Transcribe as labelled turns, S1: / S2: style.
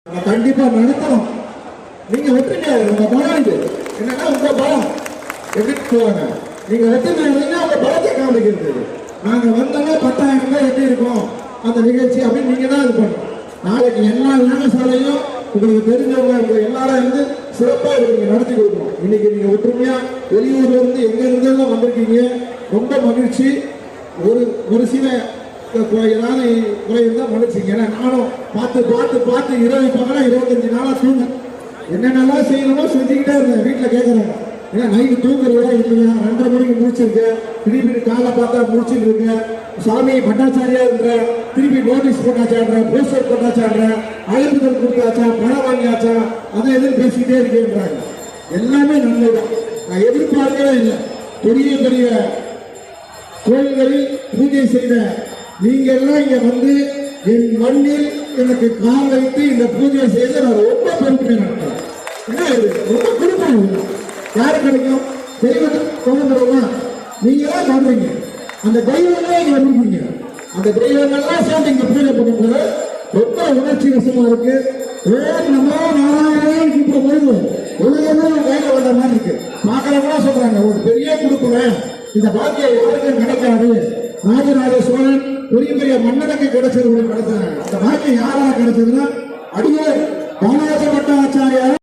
S1: கண்டிப்பா நடத்தணும். நீங்க ஒற்றுமையா உங்க பலம் இது என்னன்னா உங்க பலம் எப்படி சொல்லுவாங்க. நீங்க ஒற்றுமையா இருந்தீங்கன்னா உங்க பலத்தை காமிக்கிறது. நாங்க வந்தோம்னா 10,000 ரூபாய் எப்படி இருக்கும் அந்த நிகழ்ச்சி அப்படின்னு நீங்க தான் இது பண்ணணும். நாளைக்கு எல்லா ஞானசாலையும் உங்களுக்கு தெரிஞ்சவங்க உங்க எல்லாரும் இருந்து சிறப்பா நீங்க நடத்தி கொடுக்கணும். இன்னைக்கு நீங்க ஒற்றுமையா வெளியூர்ல இருந்து எங்க இருந்தெல்லாம் வந்திருக்கீங்க. ரொம்ப மகிழ்ச்சி. ஒரு சில ஏதாவது குறை இருந்தால் மன்னிச்சிங்க. ஏன்னா நானும் பார்த்து பார்த்து பார்த்து 25 நாளா தூங்க என்னென்னலாம் செய்யணுமோ செஞ்சுக்கிட்டே இருந்தேன். வீட்டில் கேட்குறாங்க ஏன்னா நைட்டு தூங்குறதா இல்லையா, 2:30 மணிக்கு முடிச்சிருக்கேன், திருப்பி காலை பார்த்தா முடிச்சுட்டு இருக்கேன், சாமி பட்டாச்சாரியா இருக்கிறேன், திருப்பி நோட்டீஸ் போட்டாச்சாடுறேன், போஸ்டர் போட்டாச்சாடுறேன், அழைப்புதல் கொடுத்தாச்சா, பணம் வாங்கியாச்சா, அதை எதுவும் பேசிக்கிட்டே இருக்கேன்றாங்க. எல்லாமே நல்லதுதான். நான் எதிர்பார்க்கவே இல்லை. பெரிய பெரிய கோயில்களில் பூஜை செய்த நீங்க எல்லாம் இங்க வந்து என் மண்ணில் எனக்கு கால் வைத்து இந்த பூஜையை செய்து நான் ரொம்ப பெருமை நடத்துறேன். ஏன்னா ரொம்ப கொடுக்கணும். யாரு கிடைக்கும்? தெய்வத்துக்கு கொண்டுறோமா? நீங்க தான் பண்றீங்க. அந்த தெய்வங்களே இங்க வந்துருக்கீங்க. அந்த தெய்வங்கள்லாம் சேர்ந்து இங்க பூஜை பண்ணும்போது ரொம்ப உணர்ச்சி வசமா இருக்கு. ஓம் நமோ நாராயணன் கூப்பிடும் பொழுது உலகமே வேலை வந்த மாதிரி இருக்கு. பார்க்கறவங்களா சொல்றாங்க ஒரு பெரிய கொடுக்குறேன், இந்த பாக்கியம் யாருக்கும் கிடைக்காது. ராஜராஜ சோழன் பெரிய பெரிய மன்னனுக்கு கிடைச்சது கிடைச்சாங்க. அந்த பாக்கியம் யாரால கிடைச்சதுன்னா அடியே பாலாஜி பட்டாச்சாரியார்